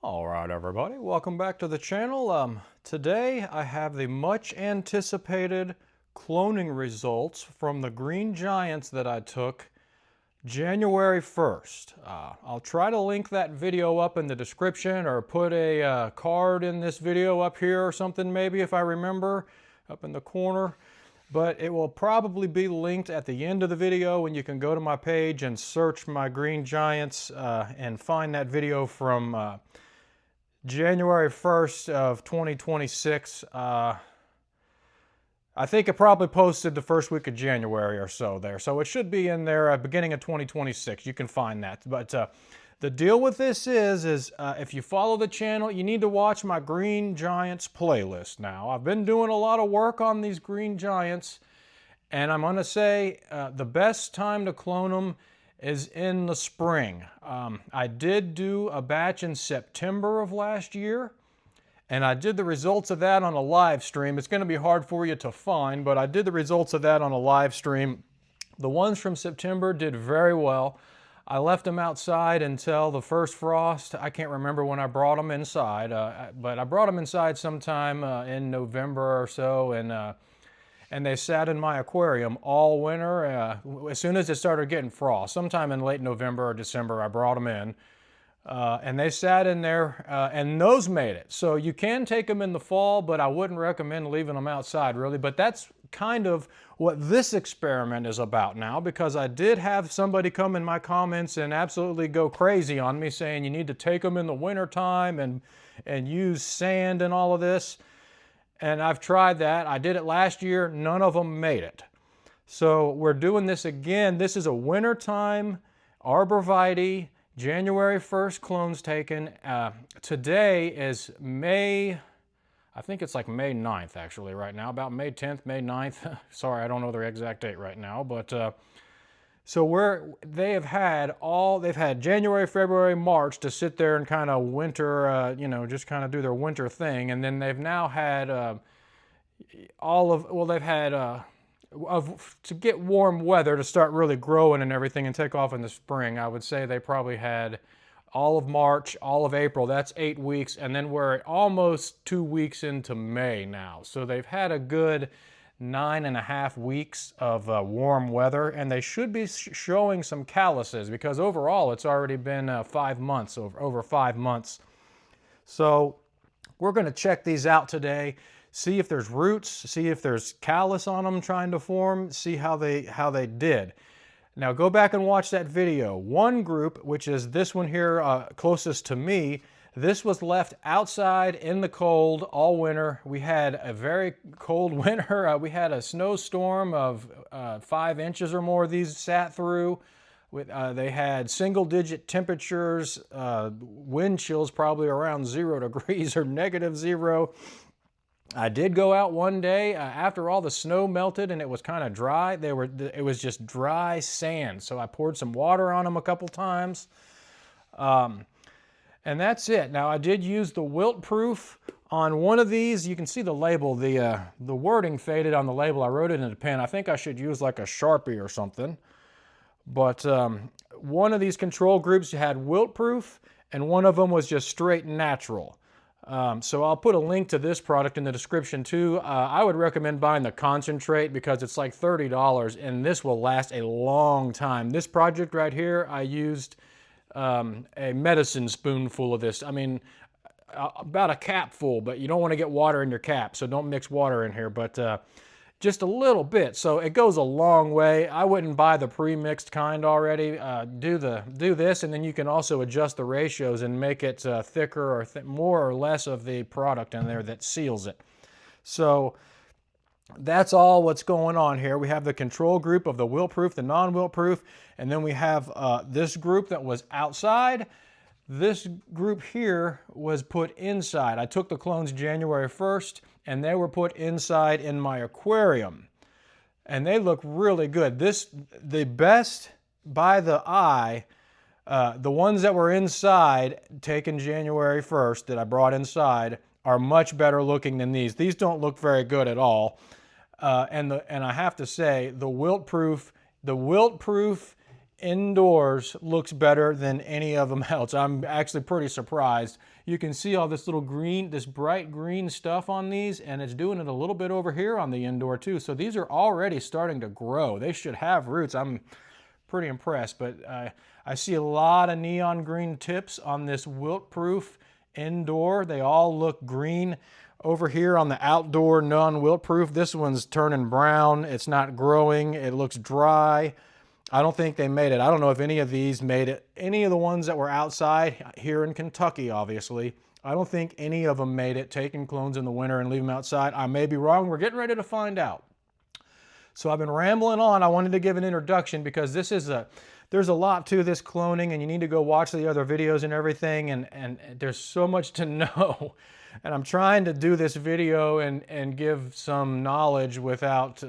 All right, everybody, welcome back to the channel. Today I have the much anticipated cloning results from the green giants that I took January 1st. I'll try to link that video up in the description or put a card in this video up here or something, maybe, if I remember, up in the corner. But it will probably be linked at the end of the video, and you can go to my page and search my green giants and find that video from January 1st of 2026. I think it probably posted the first week of January or so there. So it should be in there beginning of 2026. You can find that. But the deal with this is if you follow the channel, you need to watch my Green Giants playlist now. I've been doing a lot of work on these Green Giants, and I'm going to say the best time to clone them is in the spring. I did do a batch in September of last year, and I did the results of that on a live stream. It's going to be hard for you to find, but I did the results of that on a live stream. The ones from September did very well. I left them outside until the first frost. I can't remember when I brought them inside, but I brought them inside sometime in November or so, and they sat in my aquarium all winter. As soon as it started getting frost, sometime in late November or December, I brought them in. And they sat in there, and those made it. So you can take them in the fall, but I wouldn't recommend leaving them outside, really. But that's kind of what this experiment is about now, because I did have somebody come in my comments and absolutely go crazy on me, saying you need to take them in the winter time and use sand and all of this. And I've tried that. I did it last year. None of them made it. So we're doing this again. This is a wintertime Arborvitae January 1st clones taken. Today is May, I think it's like May 9th actually right now, about May 10th, May 9th. Sorry, I don't know the exact date right now, but so they've had January, February, March to sit there and kind of winter, just kind of do their winter thing, and then they've now had to get warm weather to start really growing and everything and take off in the spring. I would say they probably had all of March, all of April. That's 8 weeks, and then we're almost 2 weeks into May now. So they've had a good 9.5 weeks of warm weather, and they should be showing some calluses, because overall it's already been 5 months, over 5 months. So we're going to check these out today, see if there's roots, see if there's callus on them trying to form, see how they did. Now go back and watch that video. One group, which is this one here closest to me, this was left outside in the cold all winter. We had a very cold winter. We had a snowstorm of 5 inches or more these sat through. They had single-digit temperatures, wind chills probably around 0 degrees or -0. I did go out one day after all the snow melted and it was kind of dry. It was just dry sand, so I poured some water on them a couple times. And that's it. Now I did use the wilt proof on one of these. You can see the label, the wording faded on the label. I wrote it in a pen. I think I should use like a Sharpie or something. But one of these control groups had wilt proof, and one of them was just straight natural. So I'll put a link to this product in the description too. I would recommend buying the concentrate because it's like $30, and this will last a long time. This project right here, I used a medicine spoonful of this. I mean, about a cap full, but you don't want to get water in your cap, so don't mix water in here, but just a little bit. So it goes a long way. I wouldn't buy the pre-mixed kind already. Do this, and then you can also adjust the ratios and make it thicker or more or less of the product in there that seals it. So that's all what's going on here. We have the control group of the wilt proof, the non-wilt proof, and then we have this group that was outside. This group here was put inside. I took the clones January 1st, and they were put inside in my aquarium. And they look really good. The best by the eye, the ones that were inside, taken January 1st, that I brought inside, are much better looking than these. These don't look very good at all. And I have to say, the wilt proof indoors looks better than any of them else. I'm actually pretty surprised. You can see all this little green, this bright green stuff on these, and it's doing it a little bit over here on the indoor too. So these are already starting to grow. They should have roots. I'm pretty impressed, but I see a lot of neon green tips on this wilt-proof indoor. They all look green. Over here on the outdoor non-wilt-proof, this one's turning brown. It's not growing. It looks dry. I don't think they made it. I don't know if any of these made it. Any of the ones that were outside here in Kentucky, obviously, I don't think any of them made it, taking clones in the winter and leave them outside. I may be wrong. We're getting ready to find out. So I've been rambling on. I wanted to give an introduction because there's a lot to this cloning, and you need to go watch the other videos and everything, and there's so much to know. And I'm trying to do this video and give some knowledge without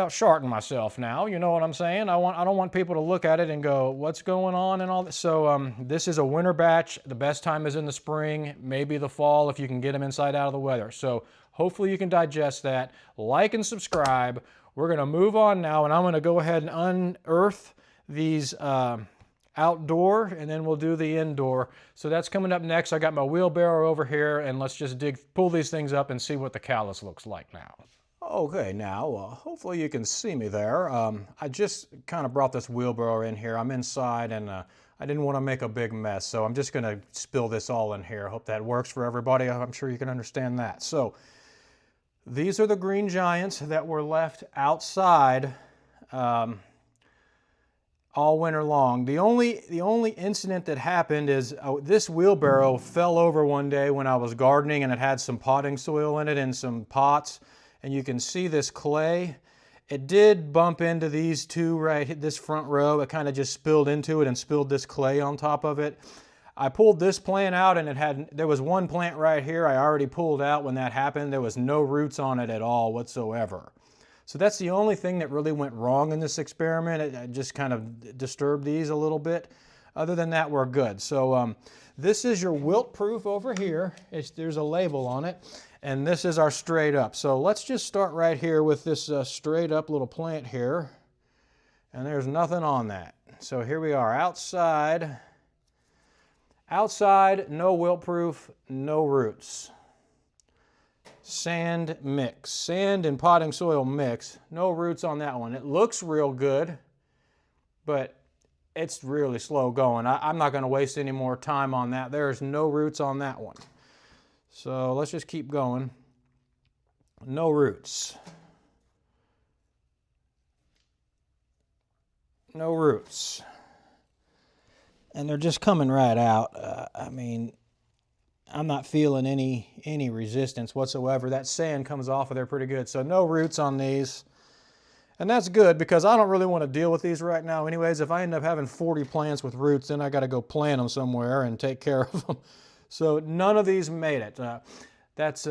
shorting myself now, you know what I'm saying? I don't want people to look at it and go, what's going on and all this. So this is a winter batch. The best time is in the spring, maybe the fall if you can get them inside out of the weather. So hopefully you can digest that. Like and subscribe. We're going to move on now, and I'm going to go ahead and unearth these outdoor, and then we'll do the indoor. So that's coming up next. I got my wheelbarrow over here, and let's just pull these things up and see what the callus looks like now. Okay, now, hopefully you can see me there. I just kind of brought this wheelbarrow in here. I'm inside, and I didn't want to make a big mess, so I'm just going to spill this all in here. I hope that works for everybody. I'm sure you can understand that. So, these are the green giants that were left outside all winter long. The only incident that happened is this wheelbarrow fell over one day when I was gardening, and it had some potting soil in it and some pots. And you can see this clay. It did bump into these two right, this front row. It kind of just spilled into it and spilled this clay on top of it. I pulled this plant out, and there was one plant right here I already pulled out when that happened. There was no roots on it at all whatsoever. So that's the only thing that really went wrong in this experiment. It just kind of disturbed these a little bit. Other than that, we're good. So this is your wilt-proof over here. There's a label on it. And this is our straight up. So let's just start right here with this straight up little plant here. And there's nothing on that. So here we are outside. Outside, no wilt-proof, no roots. Sand mix. Sand and potting soil mix. No roots on that one. It looks real good, but it's really slow going. I'm not going to waste any more time on that. There's no roots on that one. So let's just keep going. No roots. No roots. And they're just coming right out. I mean, I'm not feeling any resistance whatsoever. That sand comes off of there pretty good. So no roots on these. And that's good because I don't really want to deal with these right now anyways. If I end up having 40 plants with roots, then I got to go plant them somewhere and take care of them. So none of these made it. That's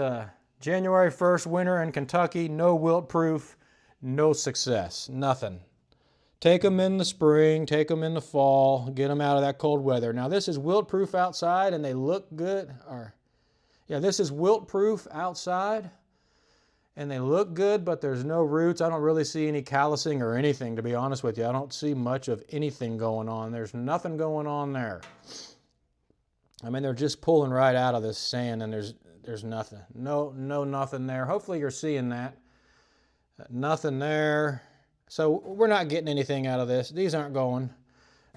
January 1st, winter in Kentucky, no wilt-proof, no success, nothing. Take them in the spring, take them in the fall, get them out of that cold weather. Now this is wilt-proof outside and they look good. This is wilt-proof outside and they look good, but there's no roots. I don't really see any callousing or anything, to be honest with you. I don't see much of anything going on. There's nothing going on there. I mean, they're just pulling right out of this sand, and there's nothing. Nothing there. Hopefully you're seeing that. Nothing there. So we're not getting anything out of this. These aren't going.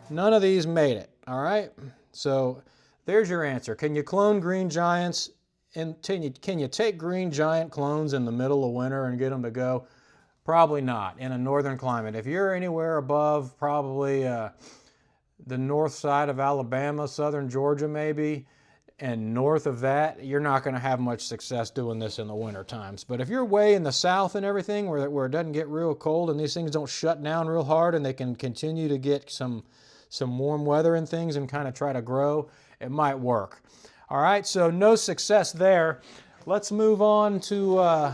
None of these made it, all right? So there's your answer. Can you clone green giants? And can you take green giant clones in the middle of winter and get them to go? Probably not in a northern climate. If you're anywhere above probably the north side of Alabama, southern Georgia maybe, and north of that, you're not going to have much success doing this in the winter times. But if you're way in the south and everything where it doesn't get real cold and these things don't shut down real hard and they can continue to get some warm weather and things and kind of try to grow, it might work. All right, so no success there. Let's move on to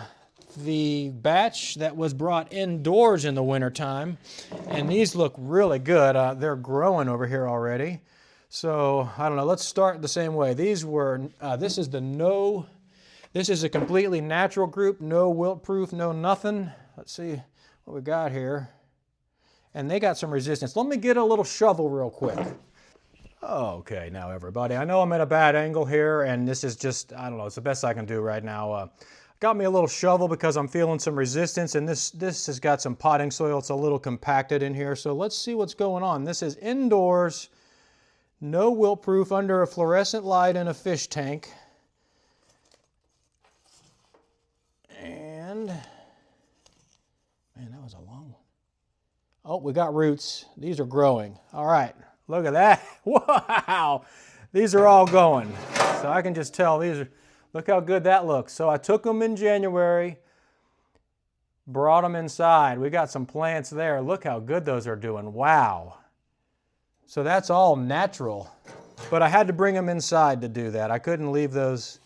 the batch that was brought indoors in the wintertime. And these look really good. They're growing over here already. So, I don't know, let's start the same way. These were, this is a completely natural group, no wilt-proof, no nothing. Let's see what we got here. and they got some resistance. Let me get a little shovel real quick. Okay, now everybody, I know I'm at a bad angle here, and this is just, I don't know, it's the best I can do right now. Got me a little shovel because I'm feeling some resistance, and this has got some potting soil. It's a little compacted in here, so let's see what's going on. This is indoors, no wilt proof, under a fluorescent light in a fish tank. And, man, that was a long one. Oh, we got roots. These are growing. All right, look at that. Wow, these are all going. So I can just tell these are, look how good that looks. So I took them in January, brought them inside. We got some plants there. Look how good those are doing. Wow. So that's all natural. But I had to bring them inside to do that. I couldn't leave those,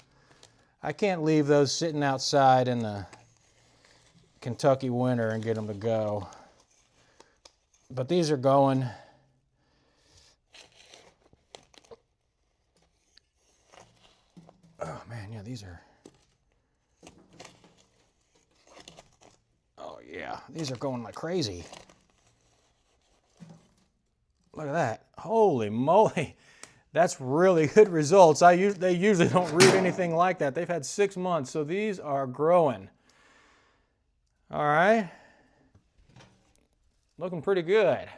I can't leave those sitting outside in the Kentucky winter and get them to go. But these are going. Oh man, yeah, these are, oh yeah, these are going like crazy. Look at that, holy moly. That's really good results. They usually don't root anything like that. They've had 6 months, so these are growing. All right, looking pretty good.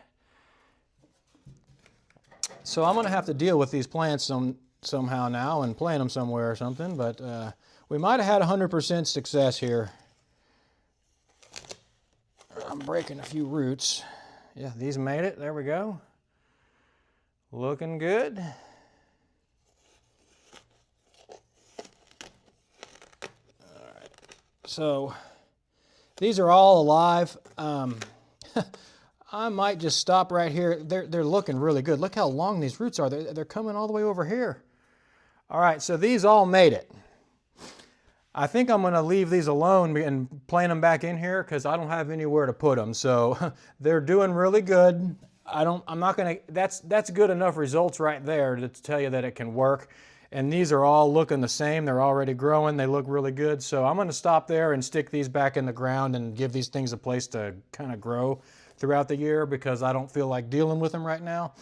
So I'm gonna have to deal with these plants somehow now and plant them somewhere or something, but we might have had 100% success here. I'm breaking a few roots. Yeah, these made it, there we go. Looking good. All right, so these are all alive. I might just stop right here. They're looking really good. Look how long these roots are. They're coming all the way over here. All right, so these all made it. I think I'm gonna leave these alone and plant them back in here because I don't have anywhere to put them. So they're doing really good. I'm not gonna, that's good enough results right there to tell you that it can work. And these are all looking the same. They're already growing. They look really good. So I'm gonna stop there and stick these back in the ground and give these things a place to kind of grow throughout the year because I don't feel like dealing with them right now.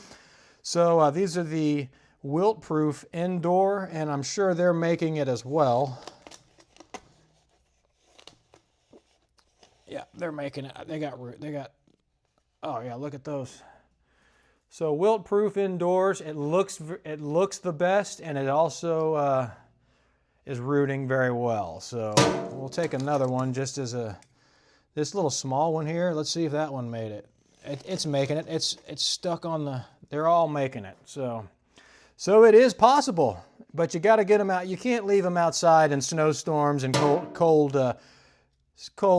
So these are the wilt-proof indoor, and I'm sure they're making it as well. Yeah, they're making it. They got, oh yeah, look at those. So wilt-proof indoors, it looks the best, and it also is rooting very well. So we'll take another one just as this little small one here. Let's see if that one made it. It's making it. It's stuck on the, they're all making it. So it is possible, but you got to get them out. You can't leave them outside in snowstorms and cold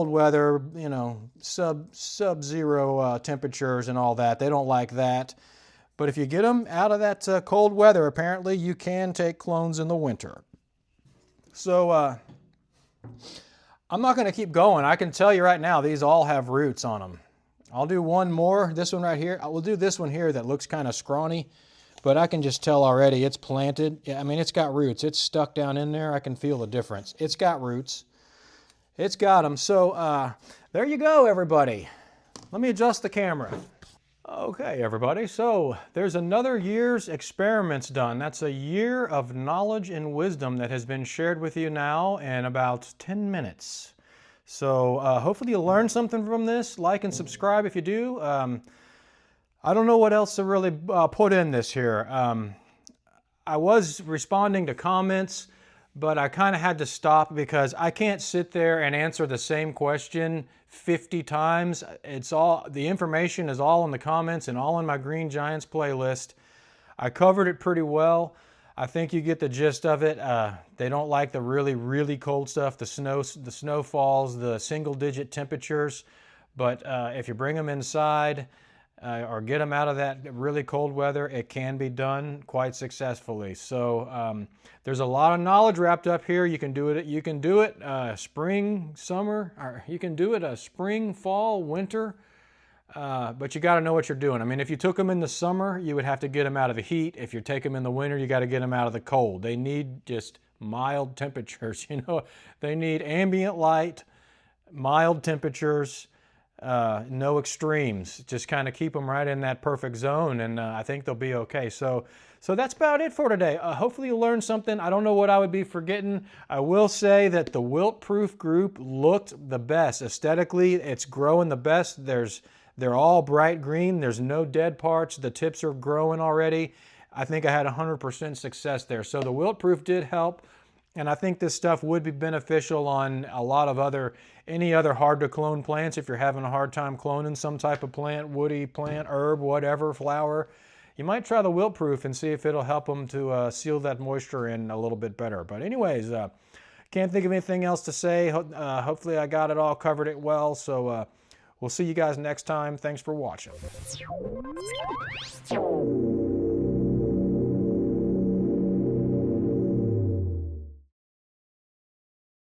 weather, you know, sub-zero temperatures and all that. They don't like that. But if you get them out of that cold weather, apparently you can take clones in the winter. So I'm not going to keep going. I can tell you right now, these all have roots on them. I'll do one more, this one right here. I will do this one here that looks kind of scrawny, but I can just tell already it's planted. Yeah, I mean, it's got roots. It's stuck down in there. I can feel the difference. It's got roots. It's got them. So there you go, everybody. Let me adjust the camera. Okay, everybody. So there's another year's experiments done. That's a year of knowledge and wisdom that has been shared with you now in about 10 minutes. So hopefully you'll learn something from this. Like and subscribe if you do. I don't know what else to really put in this here. I was responding to comments, but I kind of had to stop because I can't sit there and answer the same question 50 times. It's all, the information is all in the comments and all in my Green Giants playlist. I covered it pretty well. I think you get the gist of it. They don't like the really, really cold stuff, the snowfalls, the single-digit temperatures. But if you bring them inside or get them out of that really cold weather, it can be done quite successfully. So there's a lot of knowledge wrapped up here. You can do it. You can do it spring, summer, or you can do it spring, fall, winter. But you got to know what you're doing. I mean, if you took them in the summer, you would have to get them out of the heat. If you take them in the winter, you got to get them out of the cold. They need just mild temperatures. You know, they need ambient light, mild temperatures. no extremes. Just kind of keep them right in that perfect zone, and I think they'll be okay. So that's about it for today. Hopefully you learned something. I don't know what I would be forgetting. I will say that the wilt-proof group looked the best. Aesthetically, it's growing the best. They're all bright green. There's no dead parts. The tips are growing already. I think I had 100% success there. So the wilt-proof did help. And I think this stuff would be beneficial on a lot of any other hard to clone plants. If you're having a hard time cloning some type of plant, woody plant, herb, whatever, flower, you might try the wilt-proof and see if it'll help them to seal that moisture in a little bit better. But anyways, can't think of anything else to say. Hopefully I got it all, covered it well. So we'll see you guys next time. Thanks for watching.